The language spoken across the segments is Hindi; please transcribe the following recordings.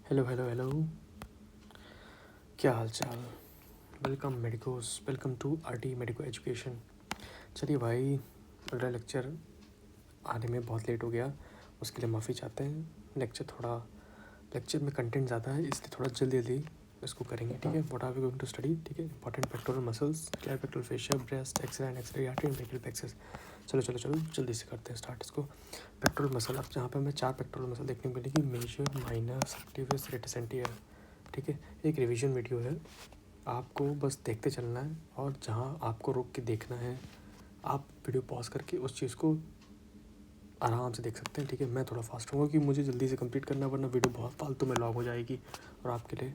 हेलो हेलो हेलो, क्या हाल चाल। Welcome medicos, welcome to RT medico education. चलिए भाई, अगला लेक्चर आने में बहुत लेट हो गया, उसके लिए माफ़ी चाहते हैं। लेक्चर में कंटेंट ज़्यादा है, इसलिए थोड़ा जल्दी जल्दी इसको करेंगे, ठीक है। What are we going to study, ठीक है। Important pectoral muscles, clavicle fascia, breast, x-ray and x-ray artery and brachial plexus. चलो चलो चलो जल्दी से करते हैं स्टार्ट इसको। पेक्टोरल मसल, अब जहाँ पे हमें 4 पेक्टोरल मसल देखने को मिलेगी, major, minor, subclavius, radius anterior, ठीक है। एक रिवीजन वीडियो है, आपको बस देखते चलना है और जहाँ आपको रोक के देखना है आप वीडियो पॉज करके उस चीज़ को आराम से देख सकते हैं, ठीक है। मैं थोड़ा फास्ट हूँ कि मुझे जल्दी से कंप्लीट करना, वरना वीडियो बहुत फालतू में लॉग हो जाएगी और आपके लिए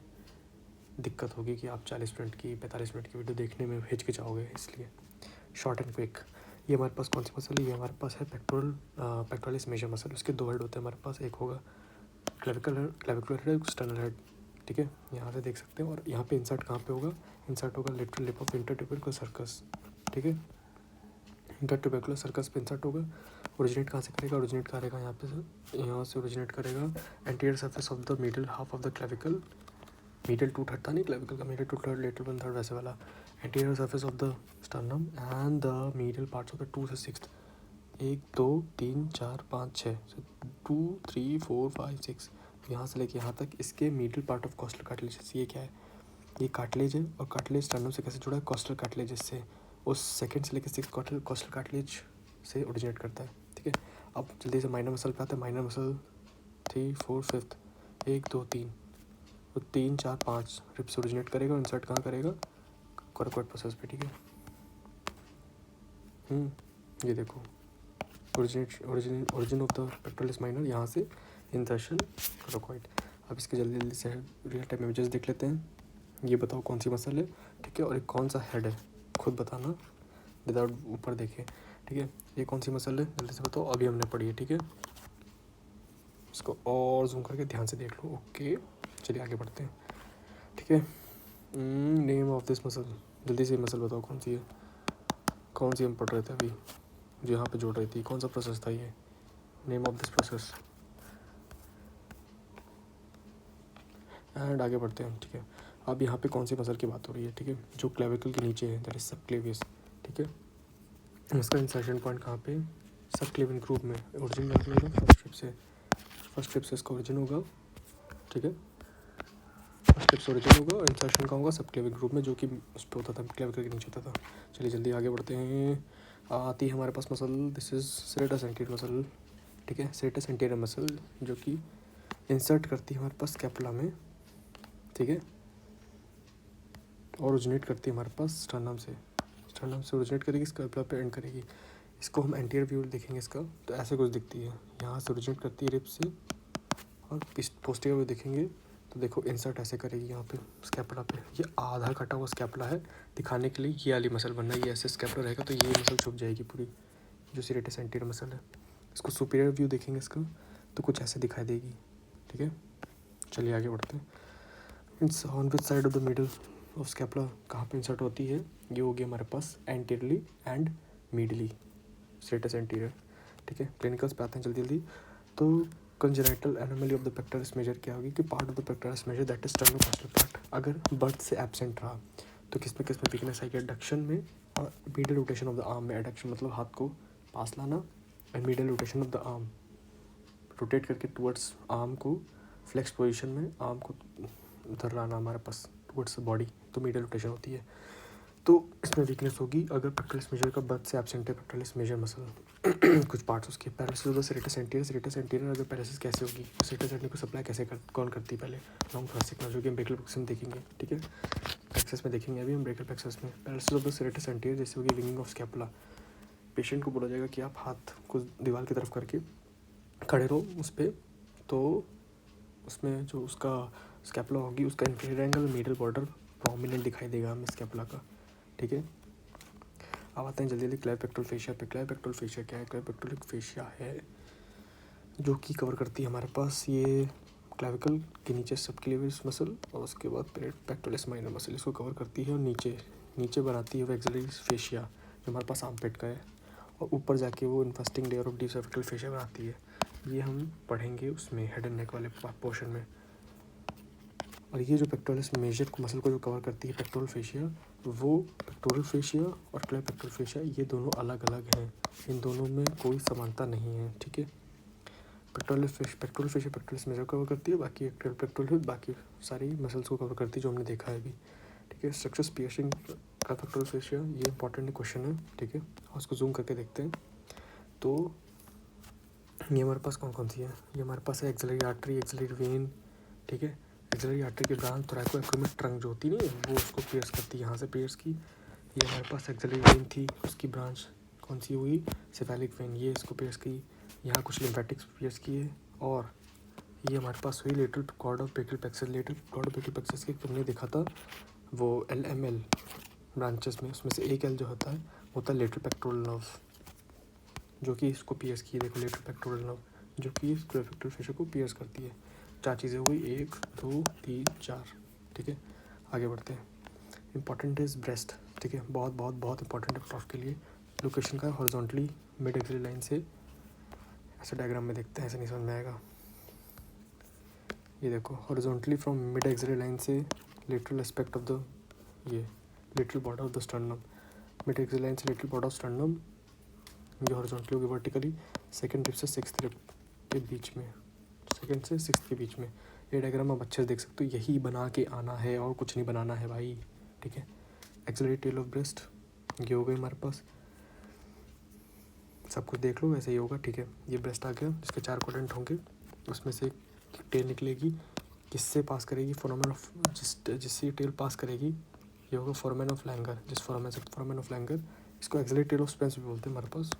दिक्कत होगी कि आप 40 मिनट की 45 मिनट की वीडियो देखने में हिचकिचाओगे। इसलिए शॉर्ट एंड क्विक। ये हमारे पास कौन सी मसल है, ये हमारे पास है पेक्टोरलिस मेजर मसल। उसके 2 हेड होते हैं हमारे पास, एक होगा क्लेविकुलर हेड, एक्सटर्नल हेड, ठीक है। यहाँ से देख सकते हैं। और यहाँ पे इंसर्ट कहाँ पे होगा, इंसर्ट होगा लेटरल लिप ऑफ इंटरट्यूबरकुलर सर्कस, ठीक है। इंटरट्यूबरकुलर सर्कस पे इंसर्ट होगा। ओरिजिनेट कहाँ से करेगा, ओरिजिनेट करेगा यहाँ से ओरिजिनेट करेगा anterior surface of the middle half of the clavicle. Medial 2/3 था नहीं क्लेविकल का, मीडियल 2/3 लेटरल 1/3 वैसे वाला। Anterior surface of the sternum and the medial parts of the 2 से 6, 1 2 3 4 5 6, 2 3 4 5 6, यहाँ से लेके यहाँ तक इसके medial part of costal cartilage. ये क्या है, ये कार्टिलेज है। और कार्टिलेज स्टर्नम से कैसे जुड़ा है, कॉस्टल कार्टिलेज से। उस सेकंड से लेकर 6 कॉस्टल कार्टिलेज से ओरिजिनेट करता है, ठीक है। अब जल्दी से माइनर मसल पे आते हैं। माइनर मसल 3 4 5, 1 2 3, तो 3 4 5 रिप से ओरिजिनेट करेगा और इंसर्ट कहाँ करेगा, कोरकोइड प्रोसेस पे, ठीक है। ये देखो, origin of the pectoralis minor, यहाँ से इंसर्शन कोरकोइड। अब इसके जल्दी जल्दी से रियल टाइम इमेजेस देख लेते हैं। ये बताओ कौन सी मसल है, ठीक है, और एक कौन सा हेड है, खुद बताना विदाउट ऊपर देखे, ठीक है। ये कौन सी मसल है जल्दी से बताओ, अभी हमने पढ़ी है, ठीक है। इसको और जूम करके ध्यान से देख लो, ओके। चलिए आगे बढ़ते हैं, ठीक है। नेम ऑफ दिस मसल, जल्दी से मसल बताओ कौन सी है, कौन सी हम पढ़ रहे थे अभी जो यहाँ पे जोड़ रही थी, कौन सा प्रोसेस था ये, name of this process. And आगे बढ़ते हैं, ठीक है। अब यहाँ पे कौन सी मसल की बात हो रही है, ठीक है, जो क्लेविकल के नीचे है, दैट इज सबक्लेवियस, ठीक है। इसका इंसर्शन पॉइंट कहाँ पे, सबक्लेवियन ग्रुप में। ओरिजिन कहाँ से होगा, फर्स्ट ट्रिप से इसका ओरिजिन होगा, ठीक है। फर्स्ट ट्रिप से ओरिजिन होगा और इंसर्शन कहाँ होगा, सबक्लेवियन ग्रुप में, जो कि उस पर होता था, क्लेविकल के नीचे होता था। चलिए जल्दी आगे बढ़ते हैं। आती है हमारे पास muscle, this is serratus anterior muscle, ठीक है। सेरेटस एंटीरियर मसल जो कि इंसर्ट करती है हमारे पास स्कैपुला में, ठीक है। ओरिजिनेट करती है हमारे पास स्टर्नम से ओरिजिनेट करेगी, स्कैपुला पे एंड करेगी। इसको हम एंटीरियर व्यू देखेंगे इसका, तो ऐसे कुछ दिखती है। यहाँ से ओरिजिनेट करती है रिप से, और पोस्टीरियर व्यू देखेंगे तो देखो इंसर्ट ऐसे करेगी यहाँ पे स्कैपुला पे। ये आधा कटा हुआ स्कैपुला है, दिखाने के लिए ये वाली मसल बनना है। ये ऐसे स्कैपुला रहेगा तो ये मसल छुप जाएगी पूरी, जो सेरेटस एंटीरियर मसल है। इसको सुपीरियर व्यू देखेंगे इसका तो कुछ ऐसे दिखाई देगी, ठीक है। चलिए आगे बढ़ते हैं। It's on which side of the middle of scapula, कहाँ पे इंसर्ट होती है, ये होगी हमारे पास anteriorly and medially, serratus anterior, ठीक है। क्लिनिकल्स पे आते हैं जल्दी जल्दी। तो congenital anomaly of the pectoralis major क्या होगी, कि part of the pectoralis major that is sternocostal part अगर बर्थ से एब्सेंट रहा तो किस में वीकनेस आएगी, एडक्शन में और medial rotation of the arm में। एडक्शन मतलब हाथ को पास लाना, and medial rotation of the arm, rotate करके टुवर्ड्स आर्म को, फ्लेक्स पोजीशन में आर्म को उधर लाना हमारे पास टुवर्ड्स बॉडी, तो मीडियल रोटेशन होती है। तो इसमें वीकनेस होगी अगर पेक्टोरलिस मेजर का बर्थ से एब्सेंट है, पेक्टोरलिस मेजर मसल कुछ पार्ट्स उसके। Paralysis of the serratus anterior अगर पैरालिसिस कैसे होगी, सेरेटस एंटीरियर को सप्लाई कौन करती है, पहले लॉन्ग थोरैसिक नर्व, जो कि हम ब्रेकियल प्लेक्सस में देखेंगे, ठीक है। प्लेक्सस में देखेंगे अभी हम ब्रेकियल प्लेक्सस में। Paralysis of the serratus anterior जैसे होगी विंगिंग ऑफ स्कैपुला, पेशेंट को बोला जाएगा कि आप हाथ को दीवार की तरफ करके खड़े रहो उस पर, तो उसमें जो उसका स्कैपुला होगी उसका inferior angle middle border prominent दिखाई देगा हमें स्कैपुला का, ठीक है। अब आते हैं जल्दी जल्दी क्लेविपेक्टोरल फेशिया पे। क्लेविपेक्टोरल फेशिया क्या है, क्लेविपेक्टोरल फेशिया है जो कि कवर करती है हमारे पास ये क्लेविकल के नीचे सबक्लेवियस मसल, और उसके बाद पेक्टोरलिस माइनर मसल इसको कवर करती है, और नीचे बनाती है वैक्सिलरी फेशिया जो हमारे पास आर्मपिट का है, और ऊपर जाके वो investing layer of deep cervical fascia बनाती है। ये हम पढ़ेंगे उसमें हेड एंड नेक वाले पोर्शन में, और ये जो पेक्टोरलिस मेजर मसल को जो कवर करती है पेक्टोरल फेशिया, वो पेक्टोरल फेशिया और क्लेफ्ट पेक्टोरल फेशिया ये दोनों अलग अलग हैं, इन दोनों में कोई समानता नहीं है, ठीक है। Pectoral fascia pectoralis major cover करती है, बाकी पेक्टोरल बाकी सारी मसल्स को कवर करती है जो हमने देखा है अभी, ठीक है। स्ट्रक्चर्स पियर्सिंग का पेक्टोरल फेशिया, ये इंपॉर्टेंट क्वेश्चन है, ठीक है। और उसको जूम करके देखते हैं। तो ये हमारे पास कौन कौन सी है, ये हमारे पास है एक्सिलरी आर्टरी, एक्सिलरी वेन, ठीक है। एक्सिलरी आर्टरी की ब्रांच थोरैकोएक्रोमिक ट्रंक जो होती नहीं है वो उसको पियर्स करती है, यहाँ से पियर्स की। ये हमारे पास एक्सिलरी वेन थी, उसकी ब्रांच कौन सी हुई, सेफेलिक वेन, ये इसको पियर्स की। यहाँ कुछ लिम्फेटिक्स पियर्स किए। और ये हमारे पास हुई lateral cord of brachial plexus, lateral cord of brachial plexus के हमने देखा था वो LML ब्रांचेस में, उसमें से एक L जो होता है लेटरल पेक्टोरल नर्व, जो कि इसको पियर्स की है। देखो लेटरल पेक्टोरल नर्व जो कि इस पेक्टोरल फेशिया को पियर्स करती है। 4 चीज़ें हो गई, 1 2 3 4, ठीक है। आगे बढ़ते हैं। इंपॉर्टेंट इज ब्रेस्ट, ठीक है, बहुत बहुत बहुत इंपॉर्टेंट है प्रॉफ के लिए। लोकेशन का हॉरिजॉन्टली मिड एक्सिलरी लाइन से, ऐसे डायग्राम में देखते हैं, ऐसे नहीं समझ में आएगा। ये देखो horizontally from mid axillary line से लेटरल एस्पेक्ट ऑफ द, ये lateral border of the sternum, mid axillary line से लेटरल बॉर्डर ऑफ स्टर्नम, ये हॉरिजॉन्टली होगी वर्टिकली सेकंड रिब से सिक्स्थ रिब के बीच में, सेकंड से सिक्स्थ के बीच में। ये डायग्राम आप अच्छे से देख सकते हो, यही बना के आना है और कुछ नहीं बनाना है भाई, ठीक है। एक्सिलरी टेल ऑफ ब्रेस्ट, ये हो गई हमारे पास, सब कुछ देख लो वैसे ही होगा, ठीक है। ये ब्रेस्ट आ गया, जिसके 4 क्वाड्रेंट होंगे, उसमें से एक टेल निकलेगी, किससे पास करेगी, फोरामेन ऑफ, जिससे टेल पास करेगी ये होगा फोरामेन ऑफ लैंगर, जिस फोरामेन ऑफ लैंगर, इसको एक्सिलरी टेल ऑफ स्पेंस भी बोलते हैं हमारे पास।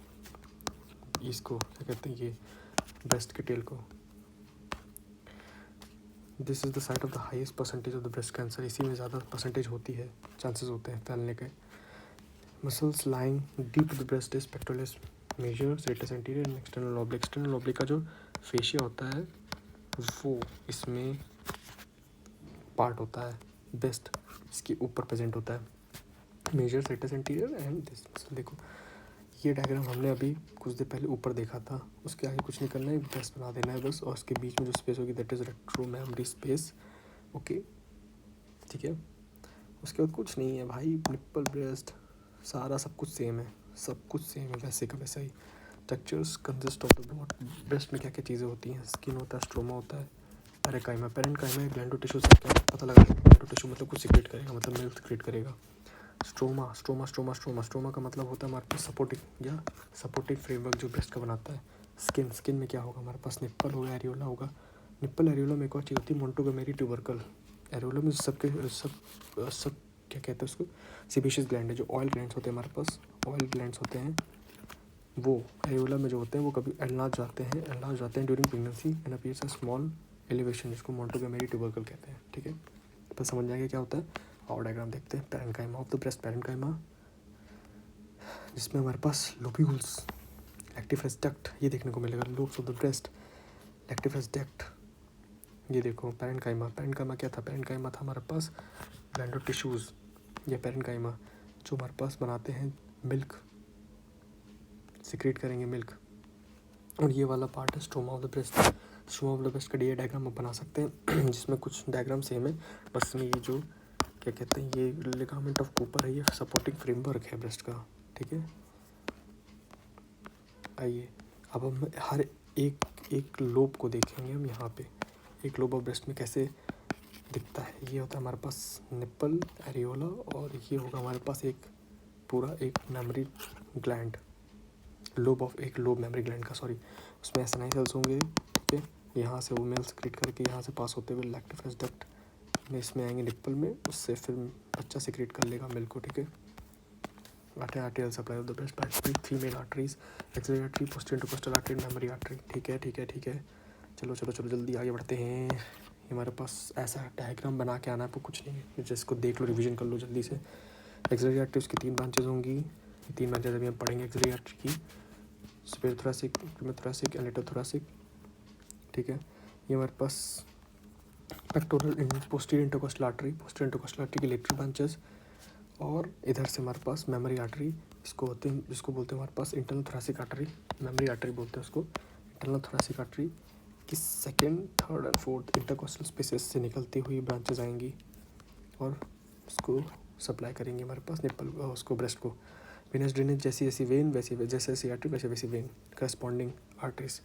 इसको क्या कहते हैं, ये ब्रेस्ट के टेल को। This is the site of the highest percentage of the breast cancer, इसी में ज़्यादा परसेंटेज होती है, चांसेस होते हैं फैलने के। Muscles lying deep the breast is pectoralis major, rectus anterior and external oblique. External oblique का जो फेशिया होता है वो इसमें पार्ट होता है, बेस्ट इसके ऊपर प्रेजेंट होता है। Major rectus anterior and this muscle, देखो ये डायग्राम हमने अभी कुछ देर पहले ऊपर देखा था, उसके आगे कुछ नहीं करना है, ब्रेस्ट बना देना है बस, और उसके बीच में जो स्पेस होगी that is retro memory space, okay, ठीक है। उसके बाद कुछ नहीं है भाई, निप्पल ब्रेस्ट सारा सब कुछ सेम है, सब कुछ सेम है वैसे का वैसा ही। Structures consist of the breast में क्या क्या चीज़ें होती हैं, स्किन होता है, स्ट्रोमा होता है, पेरेकाइमा, पेरेन्काइमा ग्लैंडो टिश्यू से क्या पता लगा, ग्लैंडो टिश्यू मतलब कुछ सीक्रेट करेगा, मतलब मिल्क सीक्रेट करेगा। Stroma stroma stroma stroma stroma का मतलब होता है हमारे पास सपोर्टिंग या सपोर्टिंग फ्रेमवर्क जो ब्रेस्ट का बनाता है। स्किन, स्किन में क्या होगा हमारे पास, निप्पल होगा, एरियोला होगा। निप्पल एरियोला में एक और चीज़ होती है मोंटोगोमेरी ट्यूबरकल। एरियोला में सब क्या कहते हैं उसको, सीबेशियस ग्लैंड है, जो ऑयल ग्लैंड्स होते हैं हमारे पास, ऑयल ग्लैंड्स होते हैं वो एरियोला में जो होते हैं वो कभी एनलार्ज जाते हैं during pregnancy and appears a small elevation, जिसको मोंटोगोमेरी ट्यूबरकल कहते हैं, ठीक है। तो समझ जाएंगे क्या होता है। और डायग्राम देखते हैं, parenchyma of the breast, parenchyma जिसमें हमारे पास लोब्यूल्स, लैक्टिफरस डक्ट ये देखने को मिलेगा, lobes of the breast, lactiferous duct, ये देखो पेरेन्काइमा। पेरेन्काइमा क्या था, पेरेन्काइमा था हमारे पास ग्लैंडो टिश्यूज़, ये पेरेन्काइमा जो हमारे पास बनाते हैं मिल्क, सिक्रेट करेंगे मिल्क। और ये वाला पार्ट है stroma of the breast. Stroma of the breast का डी डायग्राम आप बना सकते हैं जिसमें कुछ डायग्राम सेम है, बस में ये जो क्या कहते हैं, ये लिगामेंट ऑफ कूपर है, ये सपोर्टिंग फ्रेमवर्क है ब्रेस्ट का, ठीक है। आइए अब हम हर एक लोब को देखेंगे हम यहाँ पे, एक लोब ऑफ ब्रेस्ट में कैसे दिखता है। ये होता है हमारे पास निप्पल, एरियोला, और ये होगा हमारे पास एक पूरा एक मेमोरी ग्लैंड, एक लोब मेमोरी ग्लैंड का, सॉरी, उसमें एसएनआई सेल्स होंगे, ठीक है। यहाँ से वो मेल सिक्रेट करके यहाँ से पास होते हुए लैक्टिफरस डक्ट में इसमें आएंगे निप्पल में, उससे फिर बच्चा सिक्रेट कर लेगा मिल्क को, ठीक है। Arterial supply of the breast by female arteries, axillary artery, posterior intercostal artery, mammary artery, ठीक है। चलो जल्दी आगे बढ़ते हैं। हमारे पास ऐसा डायग्राम बना के आना है, आपको कुछ नहीं है, जिसको देख लो, रिवीजन कर लो जल्दी से। एक्सिलरी आर्टरी उसकी 3 ब्रांचेज होंगी, ये 3 ब्रांचेज अभी हम पढ़ेंगे एक्सिलरी आर्टरी की, superior thoracic, inferior thoracic, lateral thoracic, ठीक है। ये हमारे पास पेक्टोरल पोस्टीरियर इंटरकोस्टल आर्टरी की लेटरल ब्रांचेस, और इधर से हमारे पास मेमोरी आर्टरी, जिसको बोलते हैं हमारे पास internal thoracic artery, mammary artery बोलते हैं उसको, इंटरनल थोरैसिक आर्टरी, कि second, third and fourth intercostal spaces से निकलती हुई ब्रांचेस आएंगी और उसको सप्लाई करेंगे हमारे पास निप्पल उसको ब्रेस्ट को। वेनस ड्रेनेज जैसी जैसी वेन वैसी जैसे जैसी आर्टरी वैसे वैसी वेन करस्पॉन्डिंग आर्टरीज।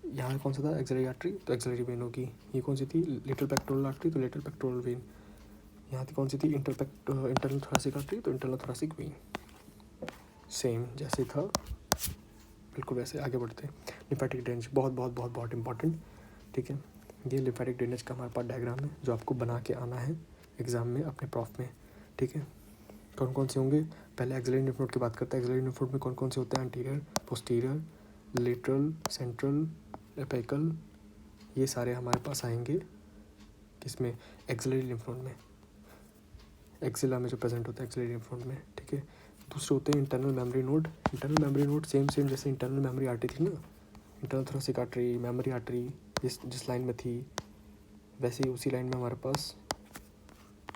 यहाँ कौन सा था एक्सिलरी आर्टरी तो एक्सिलरी वेन होगी। ये कौन सी थी लिटिल पेक्टोरल आर्टरी तो लिटिल पेक्टोरल वेन। यहाँ थी कौन सी थी इंटरनल थोरेसिक आर्टरी तो इंटरनल थोरेसिक वेन। सेम जैसे था बिल्कुल वैसे आगे बढ़ते हैं। लिम्फेटिक ड्रेनेज बहुत बहुत बहुत बहुत इंपॉर्टेंट, ठीक है। ये लिम्फेटिक ड्रेनेज का हमारे पास डायग्राम है जो आपको बना के आना है एग्जाम में अपने प्रॉफ में, ठीक है। कौन कौन से होंगे, पहले एक्सिलरी लिम्फ नोड की बात करते हैं। एक्सिलरी लिम्फ नोड में कौन कौन से होते हैं, anterior, posterior, lateral, central, apical, ये सारे हमारे पास आएंगे किसमें, एक्सिलरी लिम्फ नोड में, एक्सिला में जो प्रेजेंट होता है एक्सिलरी लिम्फ नोड में, ठीक है। दूसरे होते हैं internal memory node. Internal memory node same जैसे इंटरनल मेमोरी आर्टरी थी ना, internal thoracic artery, mammary artery जिस लाइन में थी वैसे ही उसी लाइन में हमारे पास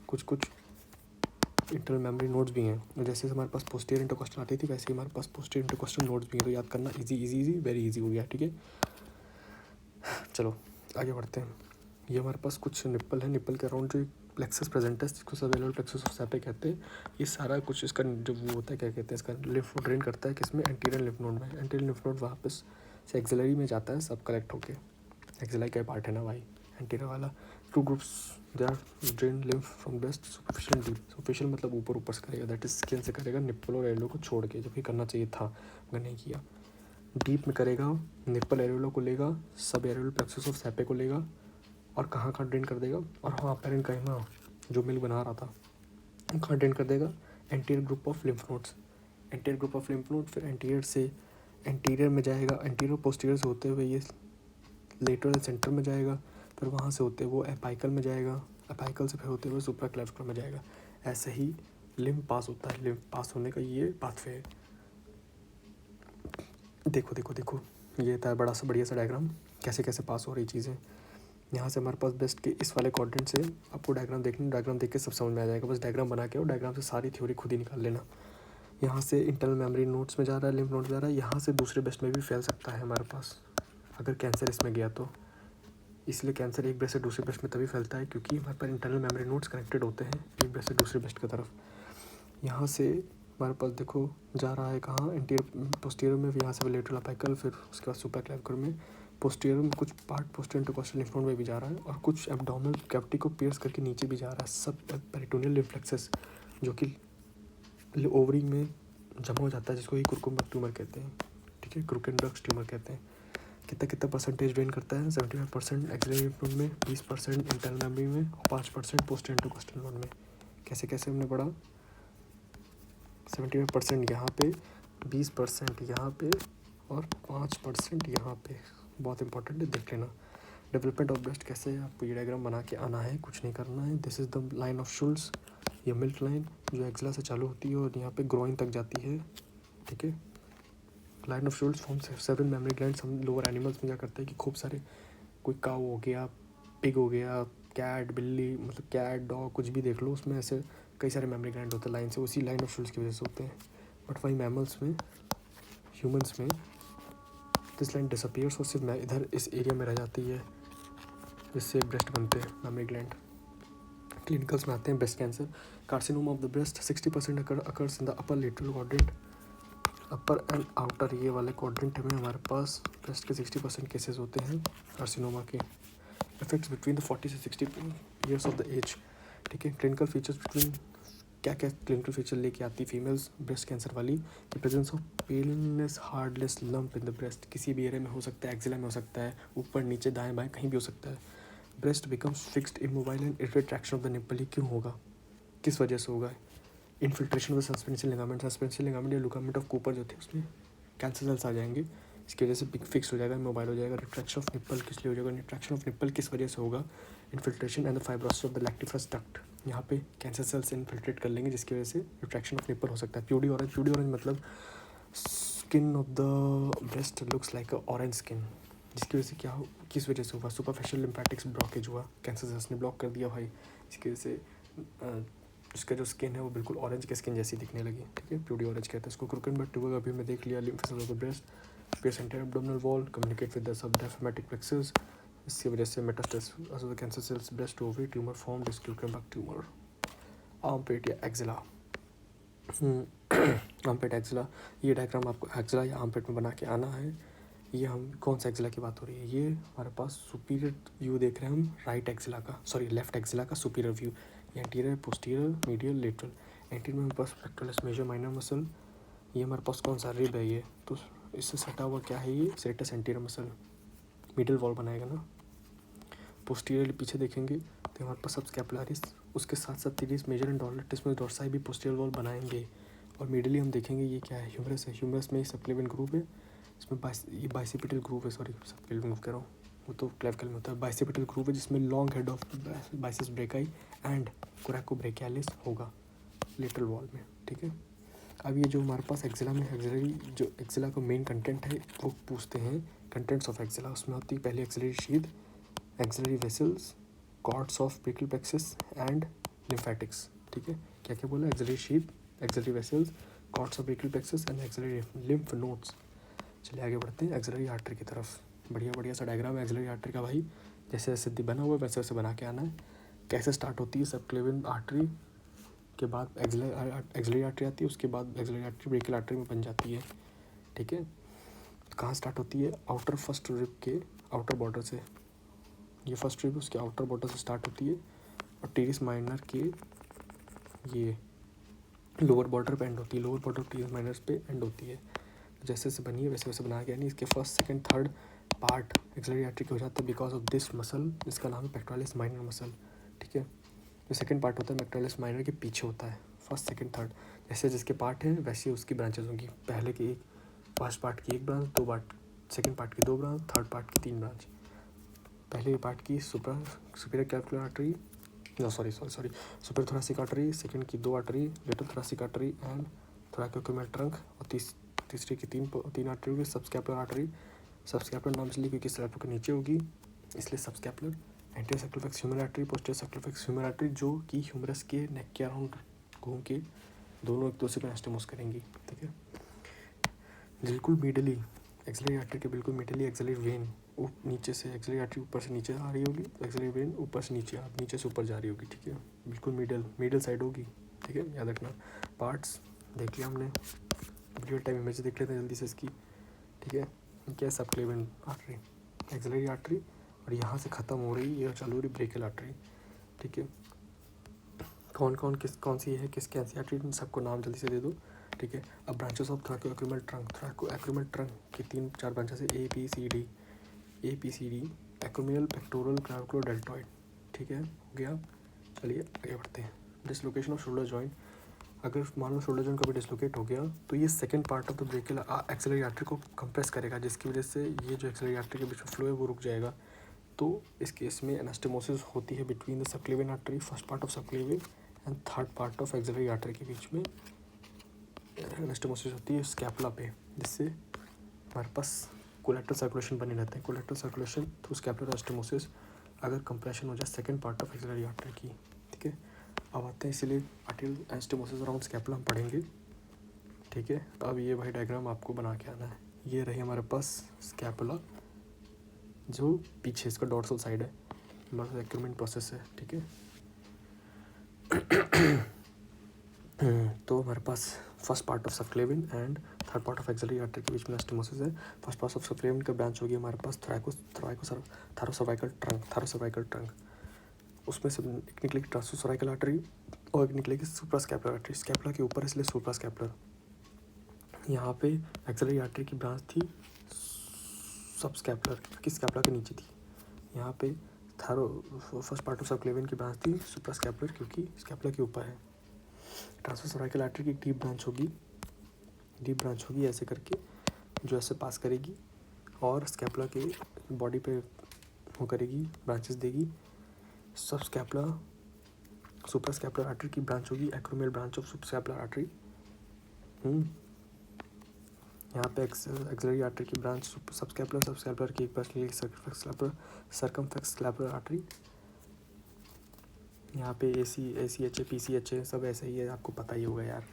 कुछ कुछ इंटरनल मेमोरी नोड्स भी हैं। और जैसे हमारे पास पोस्टीरियर इंटरकोस्टल आती थी वैसे ही हमारे पास पोस्टीरियर इंटरकोस्टल नोड्स भी हैं, तो याद करना इजी वेरी इजी हो गया, ठीक है। चलो आगे बढ़ते हैं। ये हमारे पास कुछ निप्पल है, निप्पल के अराउंड जो प्लेक्सस प्रेजेंट है जिसको सबेलर प्लेक्सस ऑफ सैपे कहते हैं। ये सारा कुछ इसका जो वो होता है क्या कहते हैं इसका लिम्फ ड्रेन करता है किसमें, एंटीरियर लिम्फ नोड में। एंटीरियर लिम्फ नोड वापस से एक्सिलरी में जाता है सब कलेक्ट होके, एक्सिलरी का पार्ट है ना भाई एंटीरियर वाला। Two groups they are drain lymph from breast, superficial deep. Superficial मतलब ऊपर ऊपर से करेगा, दैट इज स्किन से करेगा निप्पल और एरियोला को छोड़ के, जबकि करना चाहिए था मगर नहीं किया। डीप में करेगा, निप्पल एरियोला को लेगा, सब एरियोल प्लेक्सस ऑफ सैपे को लेगा और कहाँ कहाँ ड्रेन कर देगा, और हाँ पेरेंट काइमा जो मिल्क बना रहा था कहाँ ड्रेन कर देगा, anterior group of lymph nodes. Anterior group of lymph node फिर एंटीरियर से एंटीरियर में जाएगा, एंटीरियर पोस्टीरियर से होते हुए ये लेटरल सेंटर में जाएगा, फिर वहाँ से होते वो एपाइकल में जाएगा, एपाइकल से फिर होते हुए सुप्राक्लेविकुलर में जाएगा। ऐसे ही लिम्फ पास होता है, लिम्फ पास होने का ये पाथवे है। देखो देखो देखो ये था बड़ा सा बढ़िया सा डायग्राम, कैसे कैसे पास हो रही चीज़ें। यहाँ से हमारे पास ब्रेस्ट के इस वाले क्वाड्रेंट से आपको डायग्राम देखना, डायग्राम देख के सब समझ में आ जाएगा, बस डायग्राम बना के और डायग्राम से सारी थ्योरी खुद ही निकाल लेना। यहाँ से इंटरनल मेमोरी नोड्स में जा रहा है, लिम्फ नोड जा रहा है, यहाँ से दूसरे ब्रेस्ट में भी फैल सकता है हमारे पास अगर कैंसर इसमें गया तो। इसलिए कैंसर एक ब्रेस्ट से दूसरे ब्रेस्ट में तभी फैलता है क्योंकि हमारे पास इंटरनल मेमोरी नोड्स कनेक्टेड होते हैं एक ब्रेस्ट से दूसरे ब्रेस्ट की तरफ। यहाँ से हमारे पास देखो जा रहा है कहाँ, एंटीरियर पोस्टीरियर में, यहाँ से लेटरल अपाइकल, फिर उसके बाद सुप्राक्लेविकुलर में। पोस्टीरियर में कुछ part posterior intercostal lymph node में भी जा रहा है और कुछ एब्डोमिनल कैविटी को पियर्स करके नीचे भी जा रहा है, सब पेरिटोनियल रिफ्लेक्सेस जो कि ओवरी में जमा हो जाता है, जिसको ही कुरकुम्बर ट्यूमर कहते हैं, ठीक है, क्रूकेनबर्ग्स ट्यूमर कहते हैं। कितना कितना परसेंटेज ड्रेन करता है, 75% एक्सिलरी लिम्फ नोड में, 20% इंटरनल मेमोरी में और 5% पोस्टीरियर इंटरकोस्टल नोड में। कैसे कैसे हमने पढ़ा, 75% यहाँ पे, 20% यहाँ पे और 5% यहाँ पे। बहुत इंपॉर्टेंट है, देख लेना। डेवलपमेंट ऑफ ब्रेस्ट कैसे आपको ये डायग्राम बना के आना है, कुछ नहीं करना है। This is the line of Schulz, ये मिल्क लाइन जो एक्सिला से चालू होती है और यहाँ पे ग्रोइन तक जाती है, ठीक है। Line of Schulz form 7 mammary glands. हम लोअर एनिमल्स में क्या करते हैं कि खूब सारे, कोई काऊ हो गया, पिग हो गया, कैट, बिल्ली, मतलब कैट, डॉग, कुछ भी देख लो, उसमें ऐसे कई सारे मेमोरी ग्लैंड होते हैं लाइन से, उसी लाइन ऑफ शुल्स की वजह से होते हैं। बट वही मैमल्स में, ह्यूमंस में दिस लाइन डिसअपियर्स और सिर्फ इधर इस एरिया में रह जाती है, जिससे ब्रेस्ट बनते हैं मेमोरी ग्लैंड। क्लिनिकल्स में आते हैं breast cancer, carcinoma of the breast 60% occurs in the upper lateral quadrant. Upper and outer ये वाले क्वाड्रेंट में हमारे पास ब्रेस्ट के 60% केसेस होते हैं कार्सिनोमा के। इफेक्ट्स बिटवीन द 40 से 60 ईयर्स ऑफ द एज, ठीक है। क्लिनिकल फीचर्स बिटवीन, क्या क्या क्लिनिकल फीचर लेके आती फीमेल्स ब्रेस्ट कैंसर वाली, कि presence of painless hardless lump in the breast, किसी भी एरिया में हो सकता है, एक्सिला में हो सकता है, ऊपर नीचे दाएं बाएं कहीं भी हो सकता है। Breast becomes fixed immobile and irritate traction of the nipple, ये क्यों होगा, किस वजह से होगा। Infiltration of the suspension ligament, suspension ligament या लिगामेंट ऑफ कूपर जो थे उसमें कैंसर सेल्स आ जाएंगे, इसकी वजह से फिक्स हो जाएगा, मोबाइल हो जाएगा। रिट्रैक्शन ऑफ निप्पल किस लिए हो जाएगा, रिट्रैक्शन ऑफ निप्पल किस वजह से होगा, infiltration and the fibrosis of the lactiferous duct, यहाँ पे कैंसर सेल्स इन्फिल्ट्रेट कर लेंगे जिसकी वजह से रिट्रैक्शन ऑफ निप्पल हो सकता है। प्यूडी ऑरेंज, प्यूडी ऑरेंज मतलब skin of the breast looks like a orange skin, जिसकी वजह से क्या हो, किस वजह से हुआ, सुपरफिशियल लिम्फेटिक्स ब्लॉकेज हुआ, कैंसर सेल्स ने ब्लॉक कर दिया भाई, इसकी वजह से उसका जो स्किन है वो बिल्कुल ऑरेंज की स्किन जैसी दिखने लगी, ठीक है, प्यूडी ऑरेंज कहते हैं इसको। क्रूकेनबर्ग ट्यूमर अभी मैं देख लिया, lymphosis of the breast, pierce anterior abdominal wall, communicate with the subdiaphragmatic plexus. इसकी वजह से metastasis cancer cells, breast ovary tumour form, डिस्क्यूकम्बक ट्यूमर. आर्मपिट या एक्जिला. आर्मपिट एक्जिला, ये डायग्राम आपको एक्जिला या आर्मपिट में बना के आना है. ये हम कौन सा एक्जिला की बात हो रही है, ये हमारे पास सुपीरियर व्यू देख रहे हैं हम राइट एक्जिला का, सॉरी लेफ्ट एक्जिला का सुपीरियर व्यू. ये anterior, posterior, medial, lateral. Anterior में हमारे पास पेक्टोरलिस मेजर माइनर मसल. ये हमारे पास कौन सा रिब है, ये तो इससे सटा हुआ क्या है, ये serratus anterior muscle, middle wall बनाएगा ना. पोस्टीरियर पीछे देखेंगे तो हमारे पास सब स्कैपुलारिस, उसके साथ साथ तिरिस मेजर एंड डॉर्साइटिस डॉर्साई भी पोस्टीरियर वॉल बनाएंगे. और मिडिली हम देखेंगे ये क्या है, ह्यूमरस है. ह्यूमरस में सबक्लेवियन ग्रूव है, इसमें ये बाइसेपिटल ग्रूव है, सॉरी सबक्लेवियन ग्रूव कह रहा हूँ, वो तो क्लेविकल में होता है. बाइसेपिटल ग्रूव है जिसमें long head of biceps brachii and coracobrachialis होगा लेटरल वॉल में. ठीक है. अब ये जो हमारे पास एक्जिला में एक्सिलरी, जो एक्जिला का मेन कंटेंट है वो पूछते हैं कंटेंट्स ऑफ एक्जिला. उसमें होती है पहले axillary sheath, axillary vessels, cords of brachial plexus and lymphatics. ठीक है. क्या क्या बोला, axillary sheath, axillary vessels, cords of brachial plexus and axillary lymph nodes. चलिए आगे बढ़ते हैं एक्सिलरी आर्टरी की तरफ. बढ़िया बढ़िया सा डायग्राम है एक्सिलरी आर्टरी का भाई, जैसे जैसे बना हुआ वैसे वैसे बना के आना है. कैसे स्टार्ट होती है, सबक्लेवियन आर्टरी के बाद एक्सिलरी आर्टरी आती है, उसके बाद एक्सिलरी आर्टरी ब्रेकियल आर्टरी में बन जाती है. ठीक है. कहाँ स्टार्ट होती है, आउटर फर्स्ट रिब के आउटर बॉर्डर से. ये फर्स्ट रिब उसके आउटर बॉर्डर से स्टार्ट होती है और टीरिस माइनर के ये लोअर बॉर्डर पे एंड होती है. लोअर बॉर्डर टीरिस माइनर पे एंड होती है. जैसे जैसे बनी है वैसे वैसे बनाया गया नहीं. इसके first second third part axillary artery के हो जाता है बिकॉज ऑफ दिस मसल, इसका नाम है पेक्टोरलिस माइनर मसल. ठीक है. जो सेकंड पार्ट होता है पेक्टोरलिस माइनर के पीछे होता है. फर्स्ट सेकंड थर्ड जैसे जिसके पार्ट हैं वैसे उसकी ब्रांचेज होंगी. पहले के एक फर्स्ट पार्ट की एक ब्रांच, दो पार्ट सेकंड पार्ट की दो ब्रांच, थर्ड पार्ट की तीन ब्रांच. पहले पार्ट की superior scapular artery, superior thoracic artery, second की दो artery, lateral thoracic artery and thoracoacromial trunk, और तीसरी की तीन आर्टरी होगी सबस्कैपुलर आर्टरी. सबस्कैपुलर नाम इसलिए क्योंकि स्कैपुलर के नीचे होगी इसलिए subscapular. Anterior circumflex humeral artery, posterior circumflex humeral artery जो कि ह्यूमरस के नेक के अराउंड घूम के दोनों एक दूसरे को एनास्टोमोस करेंगी. ठीक है. बिल्कुल मिडली एक्सिलरी आर्टरी के बिल्कुल मिडली एक्सिलरी वेन नीचे से, एक्सिलरी आर्टरी ऊपर से नीचे आ रही होगी, एक्सिलरी वेन ऊपर से नीचे से ऊपर जा रही होगी. ठीक है. बिल्कुल मिडल साइड होगी. ठीक है. याद रखना. पार्ट्स देख लिया हमने, रियल टाइम इमेज देख लेते हैं जल्दी से इसकी. ठीक है. क्या सबक्लेवियन आर्टरी, एक्सिलरी आर्टरी, और यहाँ से ख़त्म हो रही है चालू हो रही ब्रेकियल आर्टरी. ठीक है. कौन सी है किसकी आर्टरी, सबको नाम जल्दी से दे दो. ठीक है. अब branches of thoracoacromial trunk, thoracoacromial trunk की तीन चार ब्रांचेस है, A B C D. Acromial, pectoral, clavicular, deltoid. ठीक है. हो गया. चलिए आगे बढ़ते हैं. Dislocation of shoulder joint. अगर मान लो शोल्डर जॉइंट कभी डिसलोकेट हो गया तो ये second part of the brachial axillary artery को कंप्रेस करेगा, जिसकी वजह से ये जो एक्सिलरी आर्टरी के बीच में फ्लो है वो रुक जाएगा. तो इस केस में एनास्टोमोसिस होती है between the subclavian artery, first part of subclavian and third part of axillary artery के बीच में एनास्टोमोसिस होती है स्कैपुला पे, जिससे हमारे पास कोलेक्टर सर्कुलेशन बने रहते हैं. Collector circulation through scapular anastomosis अगर कंप्रेशन हो जाए second part of axillary artery की. ठीक है. अब आते हैं इसीलिए आर्टरियल एनास्टोमोसिस अराउंड स्कैपुला हम पढ़ेंगे. ठीक है. तो अब ये भाई डायग्राम आपको बना के आना है. ये रही हमारे पास स्कैपुला जो पीछे इसका डॉर्सल साइड है, हमारा एक्यूमेंट प्रोसेस है. ठीक है. तो हमारे पास first part of subclavian and third part of axillary artery के बीच में एनास्टोमोसिस है. फर्स्ट पार्ट ऑफ सबक्लेवियन का ब्रांच होगी हमारे पास थारोसर्वाइकल ट्रंक. उसमें से एक निकलेगी ट्रांसोसर्वाइकल आर्टरी और एक निकलेगी सुप्रास्कैपुलर आर्टरी. स्कैपुला के ऊपर इसलिए सुप्रास्कैपुलर. यहाँ पे एक्सिलरी आर्टरी की ब्रांच थी सबस्कैपुलर की स्कैपुला के नीचे थी. यहाँ पे फर्स्ट पार्ट ऑफ सबक्लेवियन की ब्रांच थी सुप्रास्कैपुलर क्योंकि स्कैपुला के ऊपर है. ट्रांसोसर्वाइकल आर्टरी की डीप ब्रांच होगी ऐसे करके, जो ऐसे पास करेगी और स्कैपुला के बॉडी पे वो करेगी, ब्रांचेस देगी. सब स्कैपुला सुप्रास्कैपुलर आर्टरी की ब्रांच होगी acromial branch of suprascapular artery. यहाँ पे एक्सिलरी आर्टरी की ब्रांच सबस्कैपुलर की एक ब्रांच सर्कमफ्लेक्स आर्टरी. यहाँ पे AC HA PC HA सब ऐसे ही है, आपको पता ही होगा यार.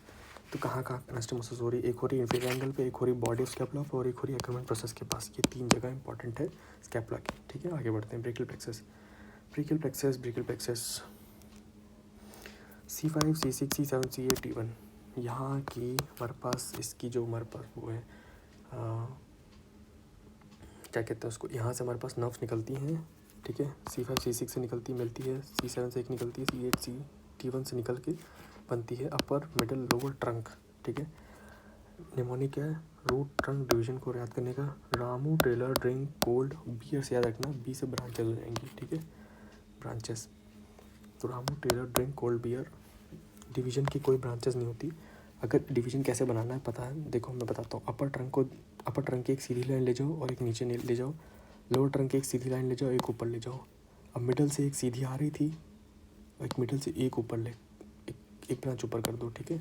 तो कहाँ कहाँ एनास्टोमोसिस हो रही है, एक हो रही है इंफीरियर एंगल पे, एक हो रही बॉडी ऑफ स्कैपुला और एक हो रही है एक्रोमियन प्रोसेस के पास। ये 3 जगह इंपॉर्टेंट है स्कैपुला की। ठीक है, आगे बढ़ते हैं। Brachial plexus, brachial plexus, brachial plexus C5, C6, C7, C8, T1। यहाँ की हमारे पास इसकी जो हमारे पास वो है क्या कहते हैं उसको, यहाँ से हमारे पास नर्व्स निकलती हैं। ठीक है, C5, C6 से निकलती मिलती है, C7 से एक निकलती है, C8, T1 से निकल के बनती है अपर मिडल लोअर ट्रंक। ठीक है, निमोनिक है रूट ट्रंक डिवीजन को याद करने का, Ramu Taylor drink cold beer से याद रखना, बी से ब्रांचेस हो जाएंगी। ठीक है, ब्रांचेस, तो Ramu Taylor drink cold beer, division की कोई ब्रांचेस नहीं होती। अगर डिवीजन कैसे बनाना है पता है, देखो मैं बताता हूँ। अपर ट्रंक की एक सीधी लाइन ले जाओ और एक नीचे ले जाओ, लोअर ट्रंक की एक सीधी लाइन ले जाओ, एक ऊपर ले जाओ। अब मिडल से एक सीधी आ रही थी, एक मिडल से एक ऊपर ले, एक ब्रांच ऊपर कर दो। ठीक है,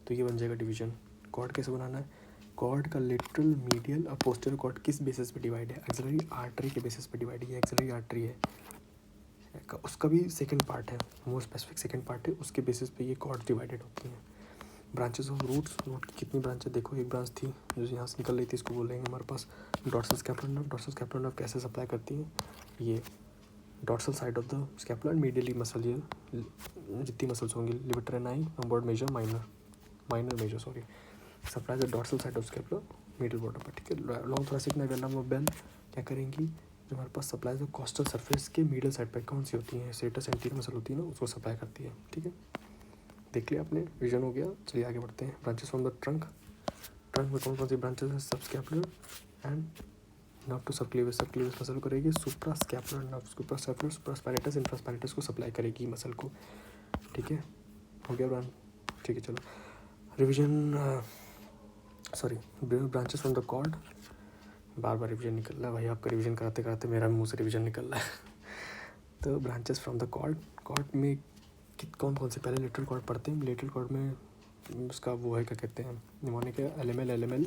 तो ये बन जाएगा डिवीजन। कॉर्ड कैसे बनाना है, कॉर्ड का लेटरल, मीडियल और पोस्टीरियर कॉर्ड किस बेसिस पे डिवाइड है, एक्सिलरी आर्टरी के बेसिस पे डिवाइड है। ये एक्सिलरी आर्टरी है, उसका भी सेकंड पार्ट है, मोर स्पेसिफिक सेकंड पार्ट है, उसके बेसिस पे ये कॉर्ड डिवाइडेड होती हैं। ब्रांचेस ऑफ रूट्स, रूट की कितनी ब्रांचेस, देखो एक ब्रांच थी जो यहाँ से निकल रही थी, इसको बोलेंगे हमारे पास dorsal scapular nerve. Dorsal scapular nerve कैसे सप्लाई करती है, ये dorsal side of the scapular medially muscle, ये जितनी मसल्स होंगी levator and I number major minor major sorry, supply the dorsal side of scapular middle bottom पर। ठीक है, long thoracic nerve and Bell क्या करेंगी, जो हमारे पास सप्लाई जो कॉस्टल सरफेस के मिडल साइड पर कौन सी होती है, सेटस एंटीरियर मसल होती है ना, उसको सप्लाई करती है। ठीक है, देख लिया आपने, विजन हो गया। चलिए आगे बढ़ते हैं। Branches from the trunk, trunk में कौन कौन सी ब्रांचेस हैं, subscapular and nerve to subclavius, subclavius muscle करेगी, suprascapular nerve, suprascapular, supraspinatus, infraspinatus को सप्लाई करेगी मसल को। ठीक है, हो गया ब्रांच। ठीक है, चलो revision, sorry branches from the cord, बार बार रिविजन निकल रहा है भाई, आपका रिविजन कराते कराते मेरा मुंह से रिविजन निकल रहा है। तो branches from the cord, cord में कौन कौन से, पहले लेटरल कॉर्ड पढ़ते हैं। लेटरल कॉर्ड में उसका वो है क्या कहते हैं, निमोनिक है L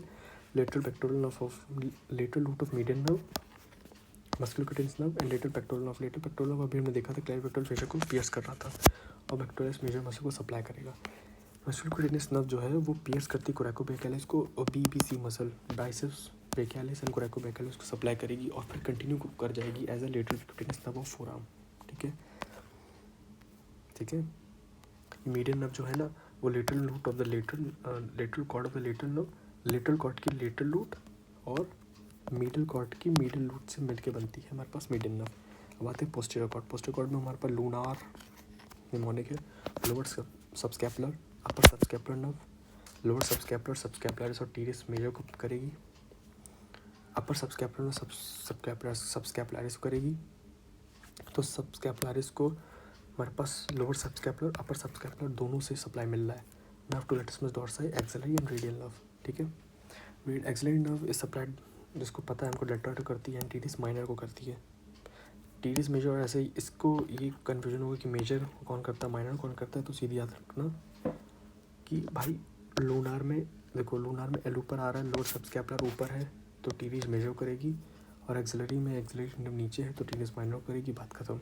lateral pectoral nerve of lateral root of median nerve, musculocutaneous nerve and lateral pectoral nerve. Lateral pectoral nerve अभी हमने देखा था क्लेविकुलर फेशियल को पियर्स कर रहा था और पेक्टोरस मेजर मसल को सप्लाई करेगा। मस्कुलोक्यूटेनियस नर्व जो है वो पियर्स करती कोरैकोब्रैचियलिस को और BBC muscle biceps brachialis and coracobrachialis को सप्लाई करेगी और फिर कंटिन्यू कर जाएगी as a lateral cutaneous nerve of forearm. ठीक है, ठीक है, मीडियन नर्व जो है ना वो lateral root of the lateral cord of the lateral nerve, lateral cord की लेटरल रूट और मिडल कॉर्ड की मिडल रूट से मिलके बनती है हमारे पास मीडियन नर्व। अब आते हैं पोस्टीरियर कॉर्ड। पोस्टीरियर कॉर्ड में हमारे पास लूनार निमोनिक है, lower subscapular, upper subscapular nerve, lower subscapular, subscapularis और टीरिस मेजर को करेगी, अपर सबस्कैपुलर सबस्कैपुलरिस को करेगी। तो सबस्कैपुलरिस को हमारे पास लोअर सबस्कैपुलर अपर सबस्कैपुलर दोनों से सप्लाई मिल रहा है। Nerve to lateral dorsi, axillary and radial nerve. ठीक है, एक्सिलरी नर्व इज सप्लाइड, जिसको पता है हमको डेल्टा करती है, एंड टीरिस माइनर को करती है। टीरिस मेजर और ऐसे ही इसको ये कन्फ्यूजन होगा कि मेजर कौन करता है माइनर कौन करता है, तो सीधी याद रखना कि भाई लूनार में देखो, लूनार में एल ऊपर आ रहा है, लोअर सबस्कैपुलर ऊपर है तो टीरिस मेजर करेगी, और एक्सिलरी में एक्सिलरी नर्व नीचे है तो टीरिस माइनर करेगी, बात खत्म।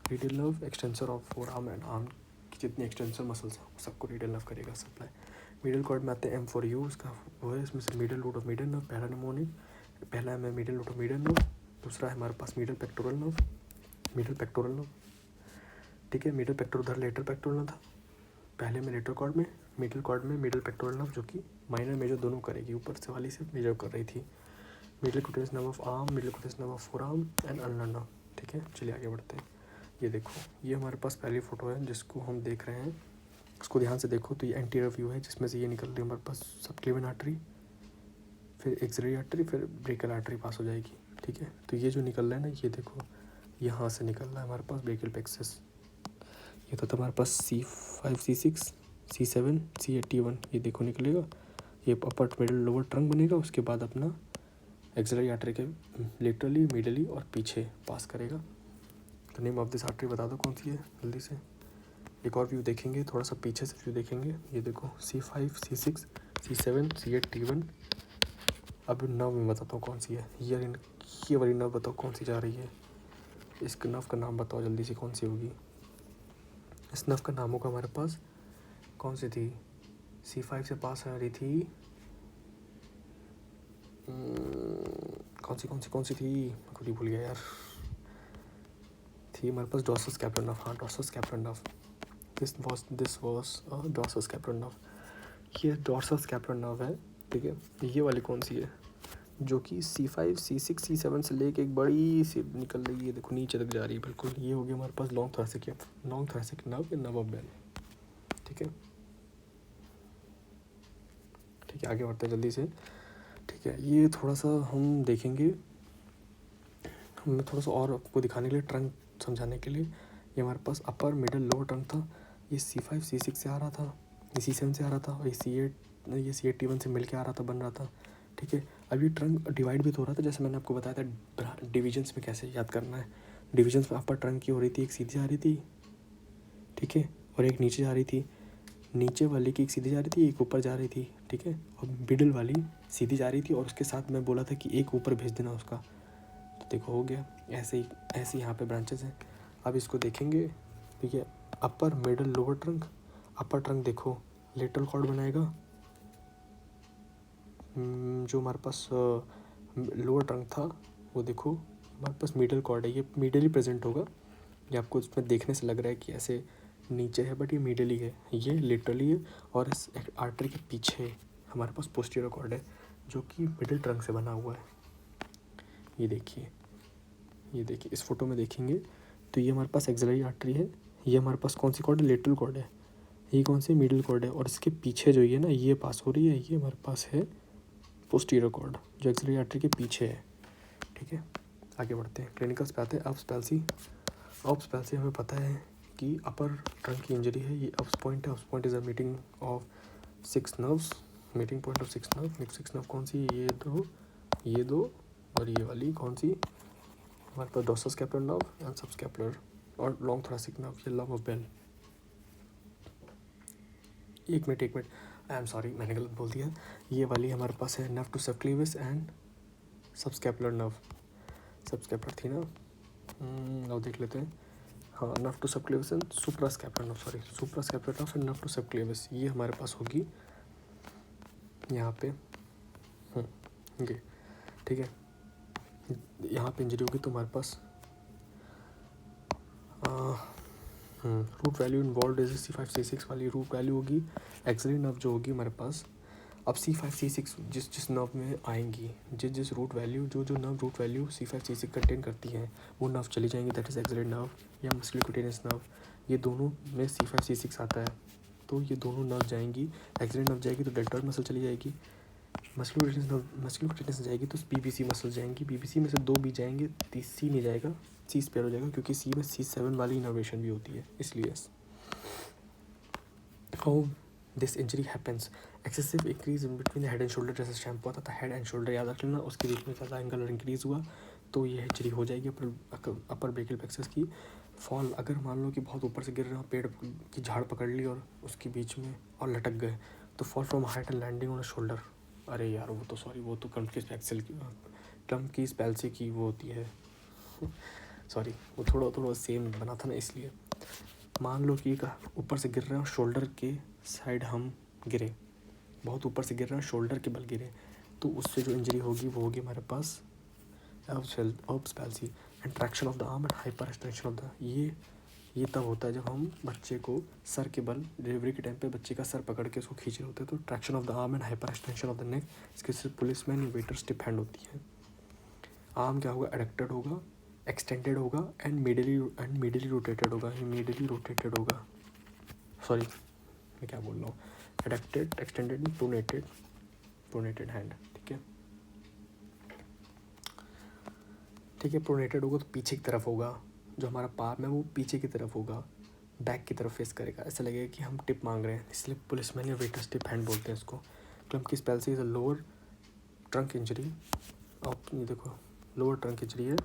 Radial nerve extensor of forearm and arm की जितनी एक्सटेंसर मसल्स हैं सबको रेडियल नर्व करेगा सप्लाई। मिडिल कॉर्ड में आते हैं M4U, उसका वो है, इसमें से middle root of median nerve, पहला निमोनिक, पहला है middle root of median nerve, दूसरा है हमारे पास middle pectoral nerve, middle pectoral nerve. ठीक है, मिडिल पेक्टोरल उधर लेटरल पेक्टोरल नर्व था पहले में, लेटरल कॉर्ड में, मिडिल कॉर्ड में मिडिल पेक्टोरल नर्व जो कि माइनर मेजर दोनों करेगी, ऊपर से वाली से मेजर कर रही थी। Middle cutaneous nerve of arm, middle cutaneous nerve of forearm and ulnar nerve. ठीक है, चलिए आगे बढ़ते हैं। ये देखो, ये हमारे पास पहली फ़ोटो है जिसको हम देख रहे हैं, उसको ध्यान से देखो तो ये एंटीरियर व्यू है जिसमें से ये निकल रही है हमारे पास सबक्लेवियन आर्टरी, फिर एक्सिलरी आर्टरी, फिर ब्रेकियल आर्टरी पास हो जाएगी। ठीक है, तो ये जो निकल रहा है ना, ये देखो यहाँ से निकल रहा है हमारे पास ब्रेकियल प्लेक्सस। ये तो हमारे पास C5, C6, C7, C8, T1 ये देखो निकलेगा, ये अपर मिडल लोअर ट्रंक बनेगा, उसके बाद अपना एक्सिलरी आर्टरी के लेटरली मिडली और पीछे पास करेगा। तो नेम ऑफ दिस आर्टरी बता दो कौन सी है जल्दी से। एक और व्यू देखेंगे, थोड़ा सा पीछे से व्यू देखेंगे। ये देखो C5, C6, C7, C8, T1। अब नर्व में बताता हूँ कौन सी है, ये वाली नर्व बताओ कौन सी जा रही है, इसके नर्व का नाम बताओ जल्दी से कौन सी होगी। इस नर्व का नाम होगा हमारे पास कौन सी थी, C5 से पास आ रही थी कौन सी थी, मैं खुद ही भूल गया यार। थी हमारे पास डॉर्सस कैप्टन, हाँ डॉर्सस कैप्टन, दिस वाज डॉर्सस कैप्टन। ये डॉर्सस कैप्टन है, ठीक है। ये वाली कौन सी है जो कि C5 C6 C7 से लेके एक बड़ी सी निकल रही है, देखो नीचे तक जा रही है बिल्कुल। ये हो गया हमारे पास लॉन्ग थोरैसिक नर्व या नर्व ऑफ बेल, ठीक है। ठीक है, आगे बढ़ते हैं जल्दी से। ठीक है, ये थोड़ा सा हम देखेंगे, हमें थोड़ा सा और आपको दिखाने के लिए, ट्रंक समझाने के लिए। ये हमारे पास अपर मिडल लोअर ट्रंक था। ये C5 C6 से आ रहा था, ये C7 से आ रहा था, और ये C8 T1 से मिल के आ रहा था, बन रहा था, ठीक है। अब ये ट्रंक डिवाइड भी तो हो रहा था, जैसे मैंने आपको बताया था डिविजन्स में कैसे याद करना है। डिविजन्स में अपर ट्रंक की हो रही थी, एक सीधी जा रही थी, ठीक है, और एक नीचे जा रही थी। नीचे वाली की एक सीधी जा रही थी, एक ऊपर जा रही थी, ठीक है, और मिडिल वाली सीधी जा रही थी, और उसके साथ मैं बोला था कि एक ऊपर भेज देना उसका। तो देखो हो गया, ऐसे यहाँ पे ब्रांचेस हैं। अब इसको देखेंगे, ठीक है। अपर मिडल लोअर ट्रंक, अपर ट्रंक देखो लेटरल कॉर्ड बनाएगा, जो हमारे पास लोअर ट्रंक था वो देखो हमारे पास मिडल कॉर्ड है, ये मिडल ही प्रेजेंट होगा। ये आपको इसमें देखने से लग रहा है कि ऐसे नीचे है, बट ये मिडल ही है, ये लिटरली है। और इस आर्टरी के पीछे हमारे पास पोस्टीरियर कॉर्ड है जो कि मिडल ट्रंक से बना हुआ है। ये देखिए इस फोटो में देखेंगे तो ये हमारे पास एक्सिलरी आर्टरी है। ये हमारे पास कौन सी कॉर्ड है, लेटरल कॉर्ड है। ये कौन सी मिडल कॉर्ड है, और इसके पीछे जो ये ना ये पास हो रही है, ये हमारे पास है पोस्टीरियर कॉर्ड जो एक्सिलरी आर्टरी के पीछे है, ठीक है। आगे बढ़ते हैं, क्लिनिकल्स पे आते हैं। अप्स पैल्सी हमें पता है कि अपर ट्रंक की इंजरी है। ये अप्स पॉइंट है, ups point is a meeting of 6 nerves, meeting point of 6 nerve. 6 nerve कौन सी, ये दो और ये वाली कौन सी, हमारे पास dorsal scapular nerve and subscapular और लॉन्ग थोरैसिक नर्व, ये नर्व ऑफ बेल। एक मिनट आई एम सॉरी, मैंने गलत बोल दिया। ये वाली हमारे पास है nerve to subclavius and subscapular nerve, subscapular थी ना, अब देख लेते हैं। हाँ, nerve to subclavius and suprascapular nerve, sorry suprascapular nerve and nerve to subclavius, ये हमारे पास होगी यहाँ पे, ये ठीक है। यहाँ पे इंजरी होगी तो हमारे पास root value involve is C5 C6 वाली रूट वैल्यू होगी। एक्सिलरी नर्व जो होगी हमारे पास, अब C5 C6 जिस नर्व में आएंगी, जिस रूट वैल्यू जो nerve root value C5 C6 contain करती हैं वो नर्व चली जाएंगी, दैट इज एक्सिलरी नर्व या मस्कुलोक्यूटेनियस नर्व। ये दोनों में C5 C6 आता है, तो ये दोनों नर्व जाएंगी। एक्सिलरी नर्व जाएगी तो डेल्टॉइड मसल चली जाएगी, मस्कुलोक्यूटेनियस जाएगी तो BBC मसल जाएंगी। BBC में से 2 भी जाएंगे, C नहीं जाएगा, C स्पेयर हो जाएगा, क्योंकि C में C7 वाली इनोवेशन भी होती है, इसलिए। How this injury happens, excessive increase in between the head and shoulder, जैसे शैम्पू आता था हेड एंड शोल्डर याद रख लेना, उसके बीच में ज़्यादा एंगल इंक्रीज़ हुआ तो ये इंजरी हो जाएगी अपर ब्रेकियल प्लेक्सस की। फॉल, अगर मान लो कि बहुत ऊपर से गिर रहे हो, पेड़ की झाड़ पकड़ ली और उसके बीच में और लटक गए, तो fall from height and landing on shoulder. अरे यार वो तो क्लम्प की पैल्सी की वो होती है सॉरी, वो थोड़ा सेम बना था ना, इसलिए। मान लो कि ऊपर से गिर रहे हैं और शोल्डर के साइड हम गिरे, बहुत ऊपर से गिर रहे हैं, शोल्डर के बल गिरे, तो उससे जो इंजरी होगी वो होगी हमारे पास Erb's palsy and traction of the arm and hyper extension of the, ये तब होता है जब हम बच्चे को सर के बल, डिलीवरी के टाइम पे बच्चे का सर पकड़ के उसको खींच रहे होते हैं, तो traction of the arm and hyper extension of the neck, इसके सिर्फ पुलिसमैन या वेटर स्टिप हैंड होती है। आर्म क्या होगा, एडक्टेड होगा, एक्सटेंडेड होगा एंड मिडली रोटेटेड होगा, सॉरी मैं क्या बोल रहा हूँ, एडक्टेड, एक्सटेंडेड, प्रोनेटेड हैंड, ठीक है। प्रोनेटेड होगा तो पीछे की तरफ होगा, जो हमारा पाम है वो पीछे की तरफ होगा, बैक की तरफ फेस करेगा, ऐसा लगेगा कि हम टिप मांग रहे हैं, इसलिए पुलिसमैन या वेटर स्टिप हैंड बोलते हैं इसको। क्लम्प की palsy is a lower trunk injury, अब ये देखो लोअर ट्रंक इंजरी है,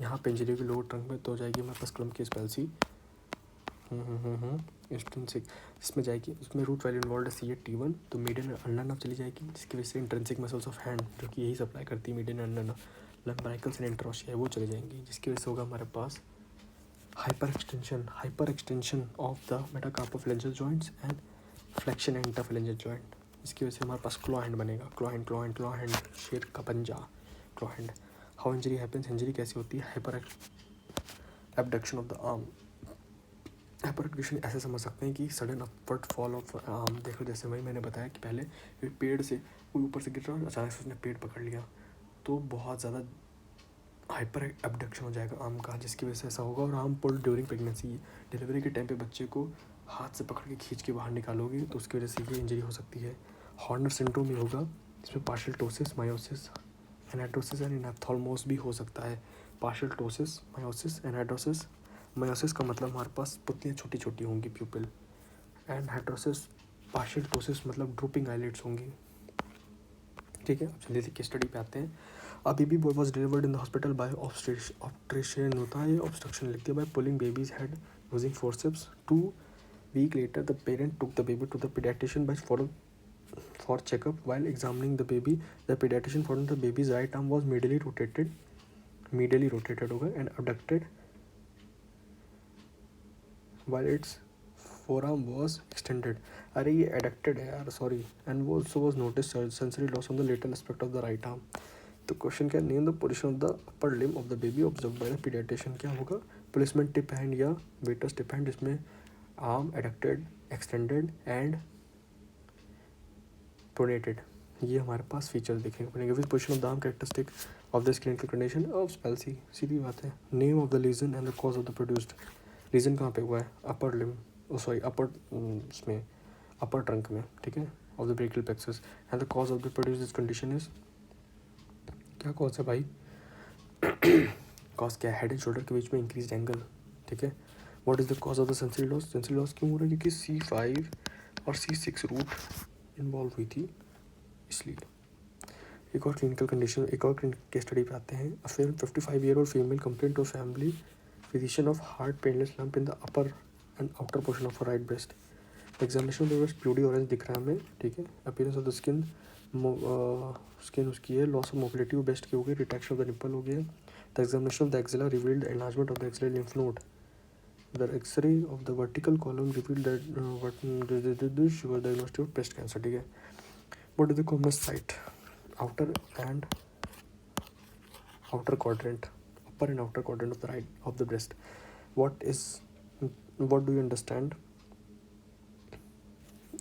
यहाँ पे इंजरी होगी लोअर ट्रंक में, तो हो जाएगी हमारे पास क्लम्प की पैल्सी। इंट्रिंसिक इसमें जाएगी, उसमें रूट वैल्यू इन्वॉल्व है C8 T1, तो मीडियन अल्नर नर्व चली जाएगी, जिसकी वजह से इंट्रिंसिक मसल्स ऑफ हैंड जो कि यही सप्लाई करती है median ulnar nerve, lumbricals and interossei वो चली जाएंगी, जिसकी वजह से होगा हमारे पास hyper extension of the metacarpophalangeal joints and flexion and interphalangeal joint, इसकी वजह से हमारे पास क्लॉ हैंड बनेगा, क्लॉ हैंड शेर का पंजा, claw hand. How injury happens, injury कैसी होती है, hyper abduction of the arm. Hyper abduction ऐसे समझ सकते हैं कि sudden upward fall of arm. देखो जैसे वही मैंने बताया कि पहले पेड़ से कोई ऊपर से गिर रहा है, अचानक से उसने पेड़ पकड़ लिया, तो बहुत ज़्यादा हाइपर एबडक्शन हो जाएगा आर्म का, जिसकी वजह से ऐसा होगा। और arm pull during pregnancy, delivery के टाइम पे बच्चे को हाथ से पकड़ के खींच के बाहर निकालोगे तो उसकी वजह से ये इंजरी हो सकती है। हॉर्नर सिंड्रोम में होगा, इसमें partial ptosis, miosis, anhidrosis and enophthalmos भी हो सकता है। Partial ptosis, miosis, anhidrosis. Miosis का मतलब हमारे पास पुतलियाँ छोटी छोटी होंगी pupil, and hidrosis partial ptosis मतलब ड्रूपिंग आईलिड्स होंगी। ठीक है, अब जल्दी से केस स्टडी पे आते हैं। A baby boy was delivered in the hospital by obstruction होता है, ऑब्स्ट्रक्शन लिखते हैं, by pulling baby's head using forceps. 2 week later the parent took the baby to the pediatrician for checkup. While examining the baby, the pediatrician found the baby's right arm was medially rotated होगा and abducted, while its forearm was extended. अरे ये adducted है यार, sorry. And also was noticed sensory loss on the lateral aspect of the right arm. तो क्वेश्चन क्या, name the position of the upper limb of the baby observe by the paediatrician. क्या होगा, प्लेसमेंट टिप हैंड या वेटर्स टिप हैंड, जिसमें arm adducted, extended and pronated, ये हमारे पास फीचर्स देखेंगे पड़ेंगे। Which position of the arm characteristic of this clinical condition of palsy, सीधी बात है। Name of the lesion and the cause of the produced, lesion कहाँ पे हुआ है, अपर लिम्ब, सॉरी अपर इसमें अपर ट्रंक में, ठीक है, of the brachial plexus, and the cause of the produce this condition is, क्या कॉज है भाई, कॉज क्या है, हेड एंड शोल्डर के बीच में इंक्रीज एंगल, ठीक है। What is the cause of the sensory loss, sensory loss क्यों हो रहा है, क्योंकि C5 और C6 रूट इन्वॉल्व हुई थी, इसलिए। एक और क्लिनिकल कंडीशन, एक और केस स्टडी पे आते हैं। A 55-year-old female complaint to family physician of hard painless lump in the upper and outer portion of right breast. Examination of the breast peau d'orange दिख रहा है हमें, ठीक है। Appearance of the skin, skin उसकी है, लॉस ऑफ मोबिलिटी ब्रेस्ट की हो गई, रिट्रैक्शन ऑफ द निप्पल हो गया। The examination of the axilla revealed enlargement of the axillary lymph node. The x-ray of the vertical column revealed that this was diagnostic of breast cancer, ठीक है। What is the commonest site, outer and outer quadrant, upper and outer quadrant of the right of the breast. What do you understand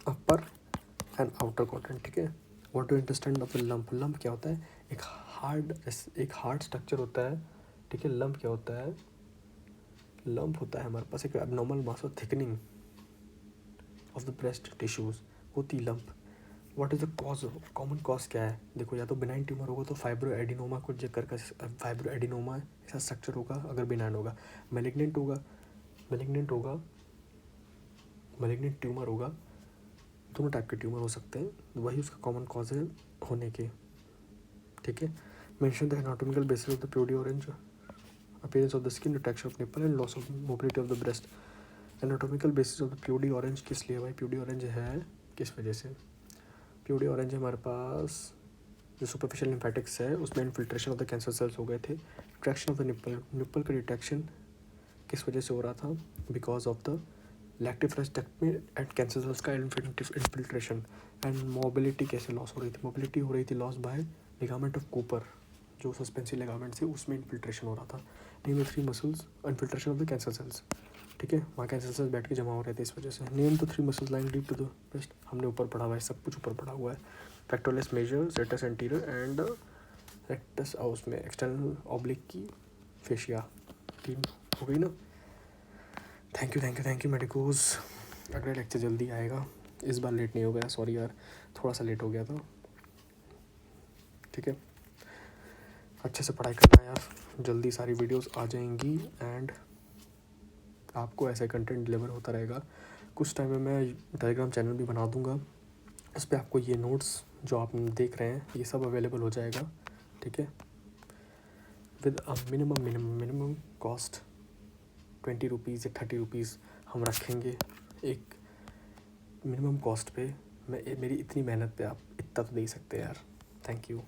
upper and outer quadrant, ठीक है। What do you understand of the lump, lump क्या होता है, एक हार्ड स्ट्रक्चर होता है, ठीक है। लंप क्या होता है, लंप होता है हमारे पास एक abnormal mass of thickening of the breast tissues, होती lump. What is the cause, common cause क्या है, देखो या तो बिनाइन ट्यूमर होगा तो फाइब्रो एडिनोमा को जिक्र का फाइब्रो एडिनोमा ऐसा स्ट्रक्चर होगा अगर बिनाइन होगा। मैलिग्नेंट ट्यूमर होगा, दोनों टाइप के ट्यूमर हो सकते हैं, वही उसका कॉमन कॉज है होने के, ठीक है। Mention the anatomical basis of the peau d'orange, appearance of the skin, retraction of nipple and loss of mobility of the breast. Anatomical basis of the peau d'orange किस लिए भाई, प्यूडी ऑरेंज है किस वजह से, प्यूडी ऑरेंज हमारे पास जो सुपरफिशियल लिम्फेटिक्स है उसमें infiltration of the cancer cells हो गए थे। रिट्रैक्शन ऑफ द निप्पल का रिट्रैक्शन किस वजह से हो रहा था, बिकॉज ऑफ द लैक्टिव फ्लैशडेक्ट में एंड कैंसर सेल्स का इन्फिल्ट्रेशन। एंड मोबिलिटी कैसे लॉस हो रही थी, मोबिलिटी हो रही थी loss by ligament of Cooper, जो सस्पेंसिव लिगामेंट से उसमें इन्फिल्ट्रेशन हो रहा था। Name the 3 muscles, infiltration of the cancer cells, ठीक है, वहाँ कैंसर सेल्स बैठ के जमा हो रहे थे इस वजह से। Name the 3 muscles line deep to the breast, हमने ऊपर पढ़ा हुआ है, सब कुछ ऊपर पढ़ा हुआ है। Pectoralis major, rectus anterior and rectus उसमें एक्सटर्नल ऑब्लिक की फेशिया, 3 हो गई ना। Thank you medicos. अगला लेक्चर जल्दी आएगा, इस बार लेट नहीं हो गया, सॉरी यार थोड़ा सा लेट हो गया था, ठीक है। अच्छे से पढ़ाई करना यार, जल्दी सारी वीडियोस आ जाएंगी एंड आपको ऐसा कंटेंट डिलीवर होता रहेगा। कुछ टाइम में मैं टेलीग्राम चैनल भी बना दूंगा, उस पर आपको ये नोट्स जो आप देख रहे हैं ये सब अवेलेबल हो जाएगा, ठीक है। With a minimum cost 20 rupees या 30 रुपीज़ हम रखेंगे, एक मिनिमम कॉस्ट पे। मेरी इतनी मेहनत पे आप इतना तो दे ही सकते हैं यार, थैंक यू।